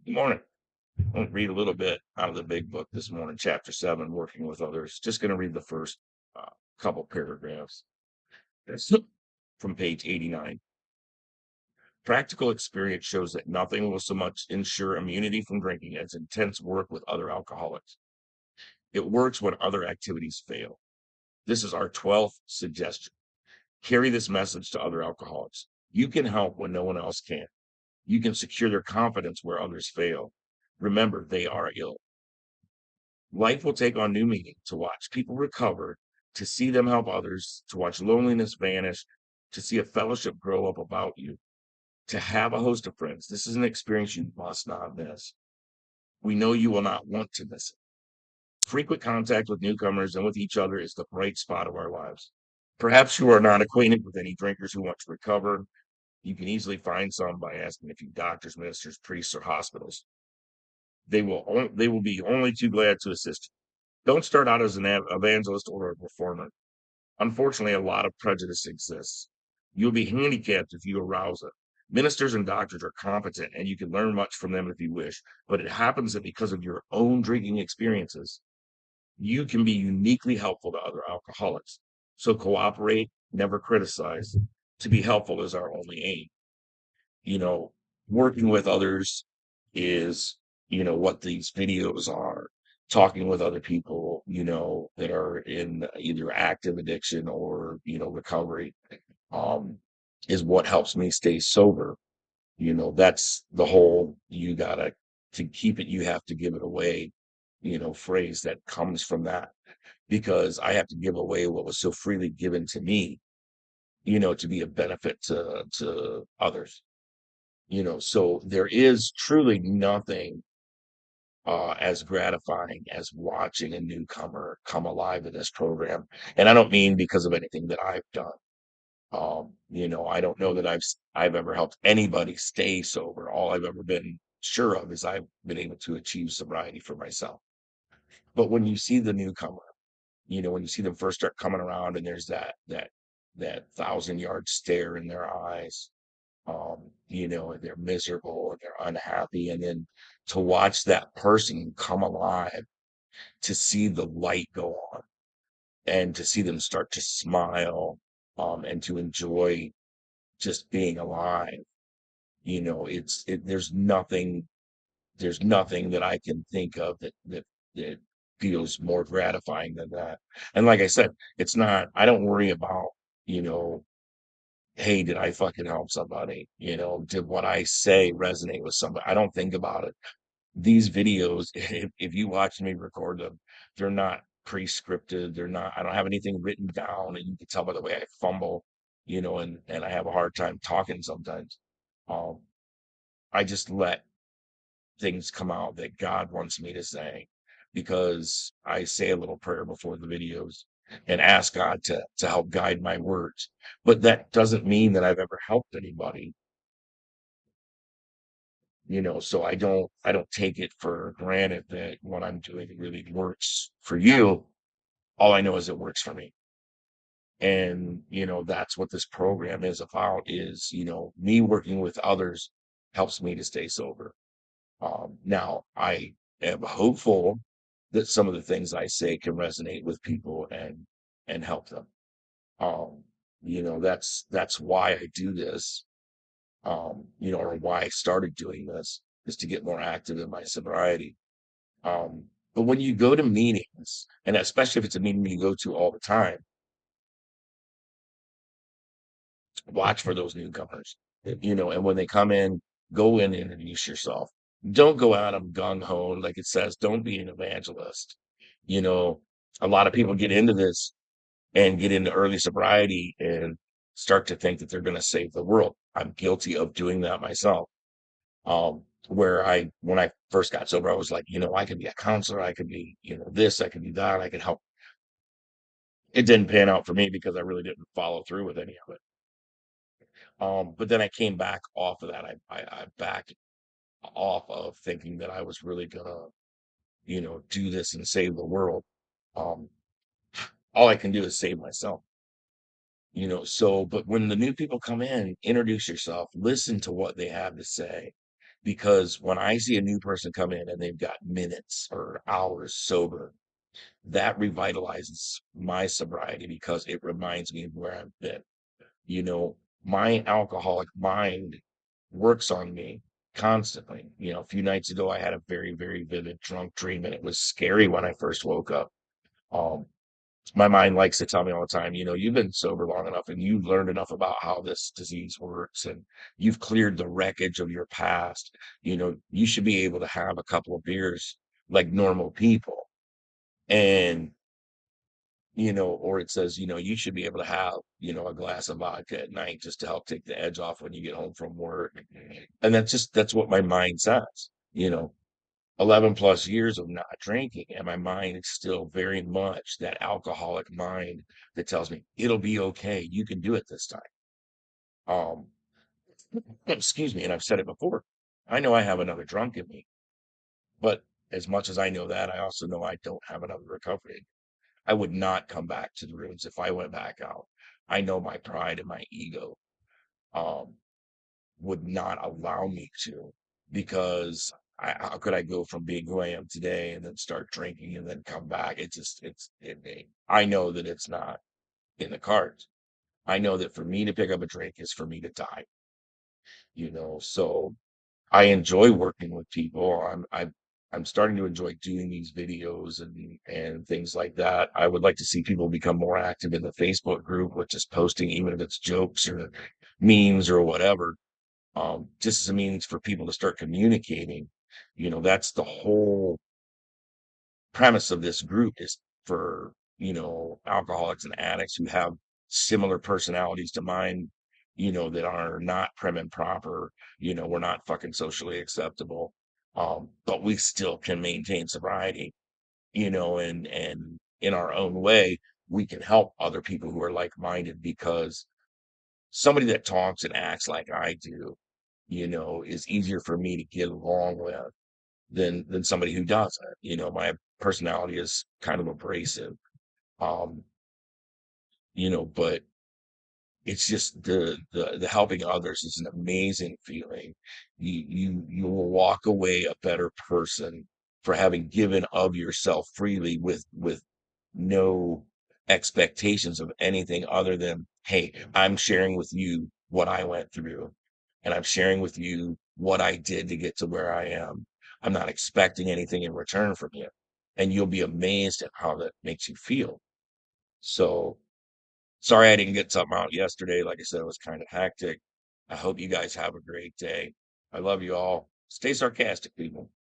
Good morning. I'm going to read a little bit out of the big book this morning, chapter 7, Working with Others. Just going to read the first couple paragraphs. That's from page 89. Practical experience shows that nothing will so much ensure immunity from drinking as intense work with other alcoholics. It works when other activities fail. This is our 12th suggestion. Carry this message to other alcoholics. You can help when no one else can. You can secure their confidence where others fail. Remember, they are ill. Life will take on new meaning to watch people recover, to see them help others, to watch loneliness vanish, to see a fellowship grow up about you, to have a host of friends. This is an experience you must not miss. We know you will not want to miss it. Frequent contact with newcomers and with each other is the bright spot of our lives. Perhaps you are not acquainted with any drinkers who want to recover. You can easily find some by asking a few doctors, ministers, priests, or hospitals. They will be only too glad to assist you. Don't start out as an evangelist or a reformer. Unfortunately, a lot of prejudice exists. You'll be handicapped if you arouse it. Ministers and doctors are competent, and you can learn much from them if you wish. But it happens that because of your own drinking experiences, you can be uniquely helpful to other alcoholics. So cooperate, never criticize. To be helpful is our only aim. You know, working with others is, what these videos are. Talking with other people, that are in either active addiction or, recovery, um, is what helps me stay sober. That's the whole to keep it, you have to give it away, phrase that comes from that, because I have to give away what was so freely given to me, to be a benefit to others. So there is truly nothing as gratifying as watching a newcomer come alive in this program. And I don't mean because of anything that I've done. I don't know that I've ever helped anybody stay sober. All I've ever been sure of is I've been able to achieve sobriety for myself. But when you see the newcomer, when you see them first start coming around and there's that 1,000-yard stare in their eyes, and they're miserable and they're unhappy. And then to watch that person come alive, to see the light go on and to see them start to smile, and to enjoy just being alive, there's nothing that I can think of that feels more gratifying than that. And like I said, I don't worry about, you know, hey, did I fucking help somebody? Did what I say resonate with somebody? I don't think about it. These videos, if you watch me record them, they're not pre-scripted. I don't have anything written down. And you can tell by the way I fumble, and I have a hard time talking sometimes. Um, I just let things come out that God wants me to say, because I say a little prayer before the videos and ask God to help guide my words. But that doesn't mean that I've ever helped anybody, so I don't take it for granted that what I'm doing really works for you. All I know is it works for me. And that's what this program is about, is me working with others helps me to stay sober. Now, I am hopeful that some of the things I say can resonate with people and help them. Um, that's why I do this. Or why I started doing this, is to get more active in my sobriety. But when you go to meetings, and especially if it's a meeting you go to all the time, watch for those newcomers. And when they come in, go in and introduce yourself. Don't go out of gung ho, like it says. Don't be an evangelist. You know, a lot of people get into this and get into early sobriety and start to think that they're going to save the world. I'm guilty of doing that myself. Where when I first got sober, I was like, I could be a counselor, I could be, this, I could be that, I could help. It didn't pan out for me because I really didn't follow through with any of it. But then I came back off of that. I backed off of thinking that I was really gonna, do this and save the world. Um, all I can do is save myself, so, but when the new people come in, introduce yourself, listen to what they have to say, because when I see a new person come in and they've got minutes or hours sober, that revitalizes my sobriety because it reminds me of where I've been. You know, my alcoholic mind works on me constantly. A few nights ago, I had a very, very vivid drunk dream, and it was scary when I first woke up. Um, my mind likes to tell me all the time, you've been sober long enough and you've learned enough about how this disease works and you've cleared the wreckage of your past. You should be able to have a couple of beers like normal people. And or it says, you should be able to have, a glass of vodka at night just to help take the edge off when you get home from work. And that's what my mind says, 11 plus years of not drinking. And my mind is still very much that alcoholic mind that tells me it'll be okay. You can do it this time. Um, excuse me. And I've said it before. I know I have another drunk in me, but as much as I know that, I also know I don't have another recovery. I would not come back to the rooms if I went back out. I know my pride and my ego um, would not allow me to, because how could I go from being who I am today and then start drinking and then come back? I know that it's not in the cards. I know that for me to pick up a drink is for me to die, so I enjoy working with people. I'm starting to enjoy doing these videos and things like that. I would like to see people become more active in the Facebook group with just posting, even if it's jokes or memes or whatever, just as a means for people to start communicating. That's the whole premise of this group, is for, alcoholics and addicts who have similar personalities to mine, that are not prim and proper. We're not fucking socially acceptable. But we still can maintain sobriety, and in our own way, we can help other people who are like-minded, because somebody that talks and acts like I do, is easier for me to get along with than somebody who doesn't. My personality is kind of abrasive. Um, but it's just the helping others is an amazing feeling. You will walk away a better person for having given of yourself freely with no expectations of anything other than, hey, I'm sharing with you what I went through, and I'm sharing with you what I did to get to where I am. I'm not expecting anything in return from you. And you'll be amazed at how that makes you feel. So sorry I didn't get something out yesterday. Like I said, it was kind of hectic. I hope you guys have a great day. I love you all. Stay sarcastic, people.